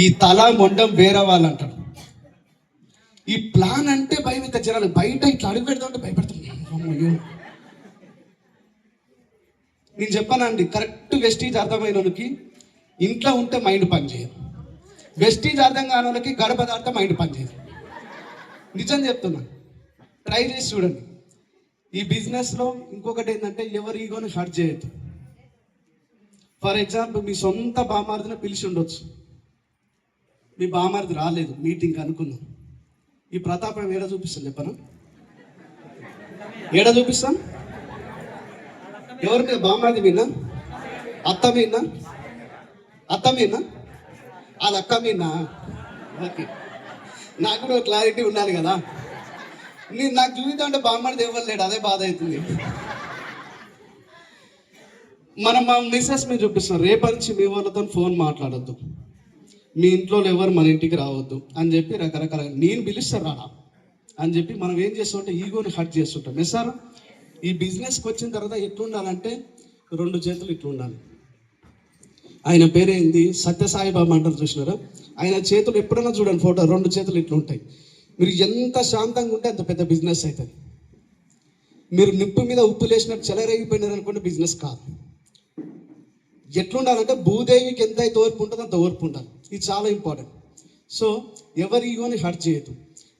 ఈ తల మొండం వేరే వాళ్ళు అంటారు. ఈ ప్లాన్ అంటే భయం. ఇంత జనాలు బయట ఇట్లా అడుగు పెడతామంటే భయపడతాం. నేను చెప్పానండి, కరెక్ట్ వెస్టీజ్ అర్థమైన వాళ్ళకి ఇంట్లో ఉంటే మైండ్ పనిచేయదు, వెస్టీజ్ అర్థం కాని వాళ్ళకి గడప దాటితే మైండ్ పనిచేయదు. నిజం చెప్తున్నా, ట్రై చేసి చూడండి. ఈ బిజినెస్లో ఇంకొకటి ఏంటంటే ఎవరి ఈగోని హర్ట్ చేయొద్దు. ఫర్ ఎగ్జాంపుల్, మీ సొంత బామార్దిని పిలిచి ఉండొచ్చు, మీ బామార్ది రాలేదు, మీటింగ్ అనుకుందాం. ఈ ప్రతాపం ఏడ చూపిస్తాను చెప్పను, ఏడ చూపిస్తాను? ఎవరి మీద? బామార్ది మీనా, అత్త మీనా? అత్త మీనా, అది అక్క మీనా? ఓకే, నాకు కూడా క్లారిటీ ఉండాలి కదా. నేను నాకు చూపిద్దాం అంటే బామ్మడిది ఇవ్వలేడు, అదే బాధ అవుతుంది. మనం మా మిస్సెస్ మీద చూపిస్తున్నాం, రేపటి నుంచి మీ వాళ్ళతో ఫోన్ మాట్లాడొద్దు, మీ ఇంట్లో ఎవరు మన ఇంటికి రావద్దు అని చెప్పి రకరకాల, నేను పిలుస్తాను రాడా అని చెప్పి మనం ఏం చేస్తామంటే ఈగోని హర్ట్ చేస్తుంటాం. సార్, ఈ బిజినెస్కి వచ్చిన తర్వాత ఎట్లుండాలంటే 2 చేతులు ఇట్లా ఉండాలి. ఆయన పేరేంది, సత్యసాయిబాబా అంటారు చూసినారా? ఆయన చేతులు ఎప్పుడైనా చూడండి ఫోటో, 2 చేతులు ఇట్లా ఉంటాయి. మీరు ఎంత శాంతంగా ఉంటే అంత పెద్ద బిజినెస్ అవుతుంది. మీరు నిప్పు మీద ఉప్పు లేసినట్టు చెలరేగిపోయినారు అనుకోండి, బిజినెస్ కాదు. ఎట్లుండాలంటే భూదేవికి ఎంత అయితే ఓర్పు ఉంటుందో అంత ఓర్పు ఉండాలి. ఇది చాలా ఇంపార్టెంట్. సో ఎవరి ఈగోని హర్ట్ చేయొద్దు.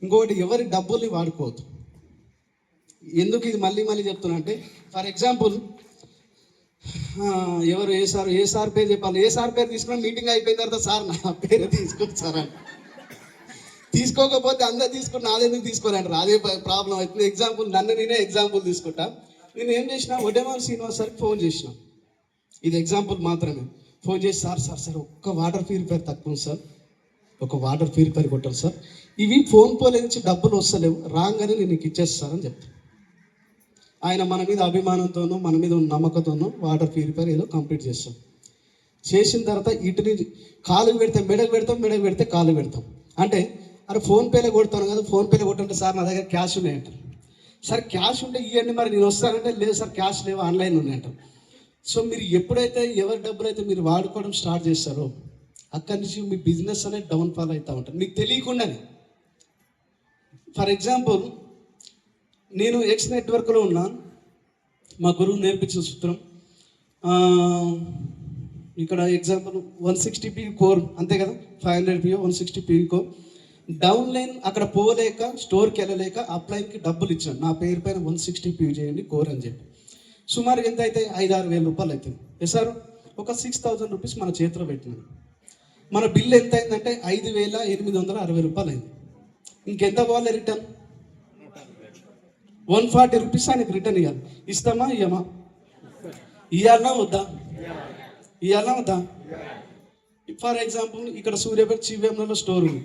ఇంకొకటి, ఎవరి డబ్బుల్ని వాడుకోవద్దు. ఎందుకు ఇది మళ్ళీ మళ్ళీ చెప్తున్నా అంటే, ఫర్ ఎగ్జాంపుల్, ఎవరు ఏ సార్ పేరు చెప్పాలి, ఏ సార్ పేరు తీసుకున్నా మీటింగ్ అయిపోయిన తర్వాత సార్ నా పేరు తీసుకోవచ్చు సార్ అని. తీసుకోకపోతే అందరు తీసుకుని నాదెందుకు తీసుకోవాలంటారు, అదే ప్రాబ్లం అవుతుంది. ఎగ్జాంపుల్, నేనే ఎగ్జాంపుల్ తీసుకుంటా. నేను ఏం చేసిన, ఒడేమాన్ శ్రీనివాస్ సార్కి ఫోన్ చేసిన, ఇది ఎగ్జాంపుల్ మాత్రమే. ఫోన్ చేసి, సార్ ఒక్క వాటర్ ప్యూరిఫైర్ తక్కువ సార్, ఒక వాటర్ ప్యూరిఫైర్ కొట్టాలి సార్, ఇవి ఫోన్ పోలే నుంచి డబ్బులు వస్తలేవు, రాగానే నేను నీకు ఇచ్చేస్తానని చెప్తాను. ఆయన మన మీద అభిమానంతోనూ మన మీద ఉన్న నమ్మకంతోనూ వాటర్ ప్యూరిఫైర్ ఏదో కంప్లీట్ చేస్తాం. చేసిన తర్వాత ఇటుని కాలుకు పెడితే మెడకు పెడతాం, మెడకు పెడితే కాలు పెడతాం. అంటే అరే ఫోన్పేలో కొడతాను కదా, ఫోన్పేలో కొట్టుంటే సార్ నా దగ్గర క్యాష్ ఉన్నాయంటారు. సార్ క్యాష్ ఉంటే ఇవన్నీ మరి నేను వస్తానంటే, లేదు సార్ క్యాష్ లేవు, ఆన్లైన్ ఉన్నాయంటారు. సో మీరు ఎప్పుడైతే ఎవరి డబ్బులు అయితే మీరు వాడుకోవడం స్టార్ట్ చేస్తారో అక్కడి నుంచి మీ బిజినెస్ అనేది డౌన్ఫాల్ అవుతూ ఉంటుంది, మీకు తెలియకుండానే. ఫర్ ఎగ్జాంపుల్, నేను ఎక్స్ నెట్వర్క్లో ఉన్నా, మా గురువు నేర్పించిన సూత్రం, ఇక్కడ ఎగ్జాంపుల్ 160p కోర్ అంతే కదా, 500p 160p కోర్ డౌన్లైన్ అక్కడ పోలేక, స్టోర్కి వెళ్ళలేక అప్లైన్కి డబ్బులు ఇచ్చాను, నా పేరు పైన 160p చేయండి కోర్ అని చెప్పి. సుమారు ఎంత అయితే 5-6 వేల రూపాయలు అవుతుంది సార్. ఒక 6,000 రూపీస్ మన చేతిలో పెట్టినాను. మన బిల్ ఎంత అయిందంటే 5,860 రూపాయలు అయింది. ఇంకెంత పోవాలి రిటర్న్? 140 రూపీస్ ఆయనకి రిటర్న్ ఇవ్వాలి. ఇస్తామా ఇయ్యమా? ఇవ్వాలన్నా వద్దా? ఇవ్వాలన్నా వద్దా? ఫర్ ఎగ్జాంపుల్, ఇక్కడ సూర్యాపేట చివ్యంలో స్టోర్ ఉంది,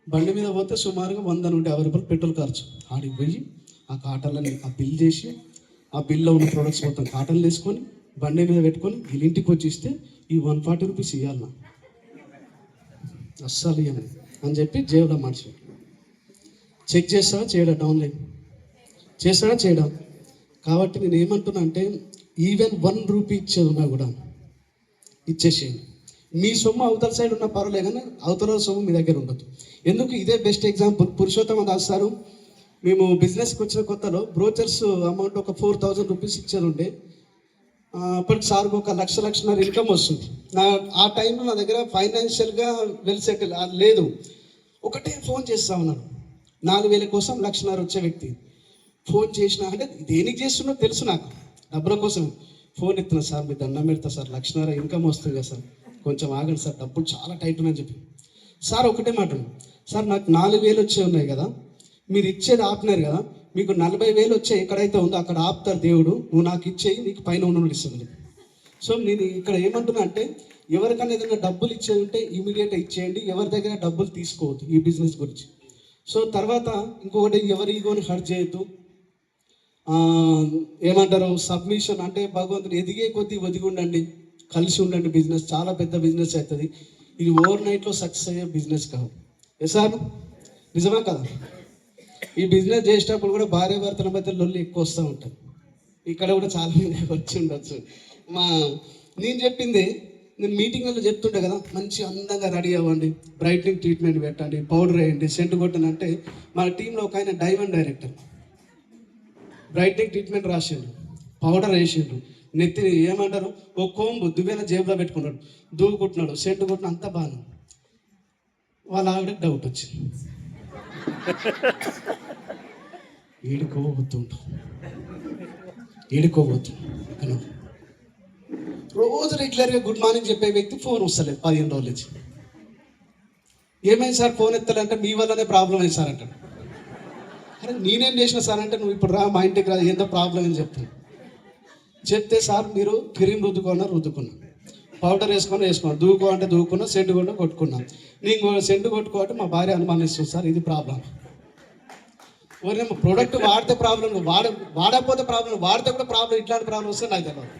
బండి మీద పోతే సుమారుగా 100-150 రూపాయలు పెట్రోల్ ఖర్చు. ఆడికి పోయి ఆ కాటన్లని ఆ బిల్ చేసి, ఆ బిల్లో ఉన్న ప్రొడక్ట్స్ మొత్తం కాటన్లు వేసుకొని బండి మీద పెట్టుకొని వీళ్ళింటికి వచ్చి ఇస్తే ఈ 140 రూపీస్ ఇవ్వాలన్నా, అస్సలు ఇవ్వను అని చెప్పి జేబులో మార్చి చెక్ చేస్తాడా చేయడా, డౌన్లైన్ చేస్తాడా చేయడా? కాబట్టి నేను ఏమంటున్నా అంటే, ఈవెన్ 1 రూపీ ఇచ్చేది ఉన్నా కూడా ఇచ్చేసేయండి. మీ సొమ్ము అవతల సైడ్ ఉన్న పర్వాలే, కానీ అవతల సొమ్ము మీ దగ్గర ఉండదు. ఎందుకు? ఇదే best example. Purushottama Das sir, మేము బిజినెస్కి వచ్చిన కొత్తలో బ్రోచర్స్ అమౌంట్ ఒక 4,000 రూపీస్ ఇచ్చేది ఉండే. అప్పటికి సార్కి ఒక 1,00,000-1,50,000 ఇన్కమ్ వస్తుంది. ఆ టైంలో నా దగ్గర ఫైనాన్షియల్గా వెల్ సెటిల్ లేదు. ఒకటే ఫోన్ చేస్తా ఉన్నాను, 4,000 కోసం 1,50,000 వచ్చే వ్యక్తి. ఫోన్ చేసినా అంటే దేనికి చేస్తున్నా తెలుసు నాకు, డబ్బుల కోసం. ఫోన్ ఎత్తున్నా, సార్ మీ దండం పెడతా సార్, 1,50,000 ఇన్కమ్ వస్తుంది కదా సార్, కొంచెం ఆగండి సార్, డబ్బులు చాలా టైట్ ఉన్నాయని చెప్పి. సార్ ఒకటే మాట, సార్ నాకు 4,000 వచ్చే ఉన్నాయి కదా, మీరు ఇచ్చేది ఆపినారు కదా, మీకు 40,000 వచ్చే ఎక్కడైతే ఉందో అక్కడ ఆపుతారు దేవుడు, నువ్వు నాకు ఇచ్చేయి, నీకు పైన ఉన్న ఇస్తుంది. సో నేను ఇక్కడ ఏమంటున్నా అంటే, ఎవరికైనా ఏదైనా డబ్బులు ఇచ్చేది ఉంటే ఇమీడియట్గా ఇచ్చేయండి, ఎవరి దగ్గర డబ్బులు తీసుకోవద్దు ఈ బిజినెస్ గురించి. సో తర్వాత ఇంకొకటి, ఎవరి ఈగోని హర్ట్ చేయొద్దు. ఏమంటారు, సబ్మిషన్ అంటే భగవంతుని ఎదిగే కొద్దీ ఒదిగి ఉండండి, కలిసి ఉండండి. బిజినెస్ చాలా పెద్ద బిజినెస్ అవుతుంది. ఇది ఓవర్ నైట్లో సక్సెస్ అయ్యే బిజినెస్ కాదు. సార్ నిజమా కదా? ఈ బిజినెస్ చేసేటప్పుడు కూడా భార్య భర్తల మధ్య లొల్లి ఎక్కువ వస్తూ ఉంటుంది. ఇక్కడ కూడా చాలా మంది వచ్చి ఉండొచ్చు. నేను చెప్పింది నేను మీటింగ్లలో చెప్తుంటే కదా, మంచి అందంగా రెడీ అవ్వండి, బ్రైట్నింగ్ ట్రీట్మెంట్ పెట్టండి, పౌడర్ వేయండి, సెంటు కొట్టండి అంటే మన టీంలో ఒక ఆయన డైమండ్ డైరెక్టర్ బ్రైట్నింగ్ ట్రీట్మెంట్ రాసిండు, పౌడర్ వేసిండు, నెత్తిని ఏమంటారు ఓ కోంబు దువ్వెన జేబులో పెట్టుకున్నాడు, దూకుంటున్నాడు, సెంటు కొట్టిన అంతా బాను. వాళ్ళ ఆవిడకి డౌట్ వచ్చింది, ఏడుకోబోతుంటాం రోజు రెగ్యులర్గా గుడ్ మార్నింగ్ చెప్పే వ్యక్తి ఫోన్ వస్తలేదు 15 రోజుల నుంచి. ఏమైంది సార్ ఫోన్ ఎత్తాలంటే మీ వల్లనే ప్రాబ్లం అయింది సార్ అంటాడు. అరే నేనేం చేసిన సార్ అంటే నువ్వు ఇప్పుడు రా మా ఇంటికి రా, ఏందో ప్రాబ్లం అని చెప్తాను. చెప్తే సార్ మీరు క్రీమ్ రుద్దుకున్నా, పౌడర్ వేసుకున్నా, దూకో అంటే దూకున్నా, సెంటు కూడా కొట్టుకున్నా. నేను సెంటు కొట్టుకోవటం మా భార్య అనుమానిస్తుంది సార్, ఇది ప్రాబ్లం. ప్రోడక్ట్ వాడితే ప్రాబ్లం, వాడకపోతే ప్రాబ్లం, వాడితే కూడా ప్రాబ్లం. ఇట్లాంటి ప్రాబ్లం వస్తే నాకు తెలియదు.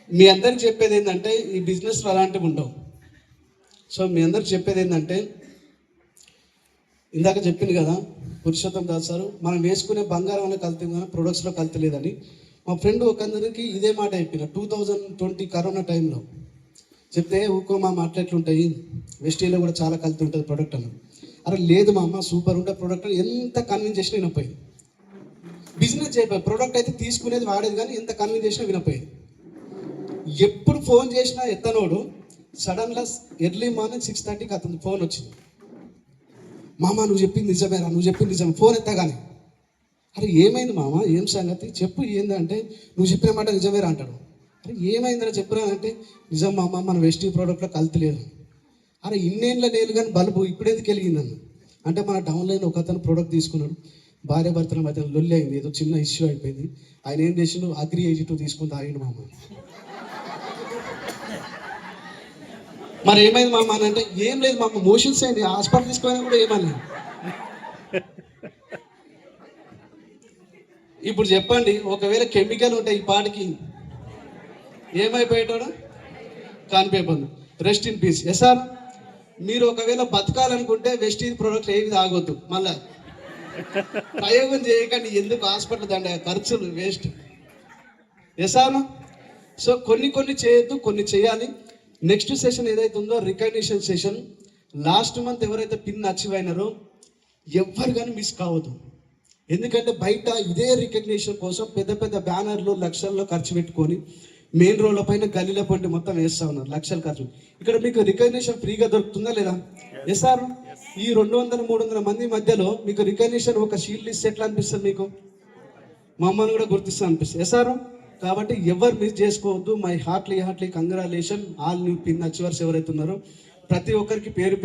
మీ అందరికి చెప్పేది ఏంటంటే ఈ బిజినెస్లో అలాంటివి ఉండవు. సో మీ అందరికి చెప్పేది ఏంటంటే, ఇందాక చెప్పింది కదా పురుషోత్తం దాస్ సారు, మనం వేసుకునే బంగారంలో కల్తీ కానీ ప్రొడక్ట్స్లో కల్తీ లేదని. మా ఫ్రెండ్ ఒకందరికి ఇదే మాట చెప్పిన 2020 కరోనా టైంలో చెప్తే, ఊకో మా మాట్లాడుతుంటాయి వెస్టీలో కూడా చాలా కల్తీ ఉంటుంది ప్రొడక్ట్ అన్న. అరే లేదు మా అమ్మ సూపర్ ఉంటే ప్రోడక్ట్, ఎంత కన్విన్స్ చేసినా వినపోయింది. బిజినెస్ చేయకపోయి ప్రోడక్ట్ అయితే తీసుకునేది వాడేది, కానీ ఎంత కన్విన్స్ చేసినా వినపోయేది. ఎప్పుడు ఫోన్ చేసినా ఎత్తనోడు సడన్గా ఎర్లీ మార్నింగ్ 6:30కి అతను ఫోన్ వచ్చింది, మామ నువ్వు చెప్పింది నిజమేరా, నువ్వు చెప్పింది నిజమే. ఫోన్ ఎత్తగానే అరే ఏమైంది మామ, ఏం సంగతి చెప్పు, ఏందంటే నువ్వు చెప్పిన మాట నిజమేరా అంటాడు. అరే ఏమైందిరా చెప్పురానంటే, నిజం మామ మన వెస్టీ ప్రోడక్ట్లో కల్తీ లేదు. అరే ఇన్నేళ్ళ నేను కానీ బల్బు ఇప్పుడేందుకు వెలిగిందన్న అంటే, మన డౌన్లైన్ ఒక అతను ప్రోడక్ట్ తీసుకున్నాడు, భార్య భర్తల మధ్య లొల్లి అయింది, ఏదో చిన్న ఇష్యూ అయిపోయింది. ఆయన ఏం చేసిండు, అగ్రి 82 తీసుకుని తాగిండు మామ. మరి ఏమైంది మామ అని అంటే, ఏం లేదు మామ మోషన్స్ అయింది, హాస్పిటల్ తీసుకుపోయినా కూడా ఏమని. ఇప్పుడు చెప్పండి, ఒకవేళ కెమికల్ ఉంటాయి ఈ పాటికి ఏమైపోయేటోడు కానిపోయిపోయింది. Rest in peace. Yes sir, మీరు ఒకవేళ బతకాలనుకుంటే వెస్టీజ్ ప్రోడక్ట్ ఏవి తాగొద్దు, మళ్ళా ప్రయోగం చేయకండి, ఎందుకు హాస్పిటల్ దండ ఖర్చులు వేస్ట్. Yes sir. సో కొన్ని చేయొద్దు, కొన్ని చేయాలి. నెక్స్ట్ సెషన్ ఏదైతే ఉందో రికగ్నిషన్ సెషన్, లాస్ట్ మంత్ ఎవరైతే పిన్ అచీవ్ అయినారో ఎవ్వరు కానీ మిస్ కావద్దు. ఎందుకంటే బయట ఇదే రికగ్నిషన్ కోసం పెద్ద పెద్ద బ్యానర్లు లక్షల్లో ఖర్చు పెట్టుకొని మెయిన్ రోడ్ల పైన గల్లీల పొంటి మొత్తం వేస్తూ ఉన్నారు, లక్షల ఖర్చు. ఇక్కడ మీకు రికగ్నిషన్ ఫ్రీగా దొరుకుతుందా లేదా? Yes sir. ఈ 200-300 మంది మధ్యలో మీకు రికగ్నిషన్ ఒక షీల్డ్ ఇస్తే ఎట్లా అనిపిస్తుంది మీకు? మా అమ్మని కూడా గుర్తిస్తా అనిపిస్తుంది. Yes sir. కాబట్టి ఎవరు మిస్ చేసుకోవద్దు. My heartly congratulation all new pin achievers ఎవరైతే ఉన్నారో ప్రతి ఒక్కరికి పేరు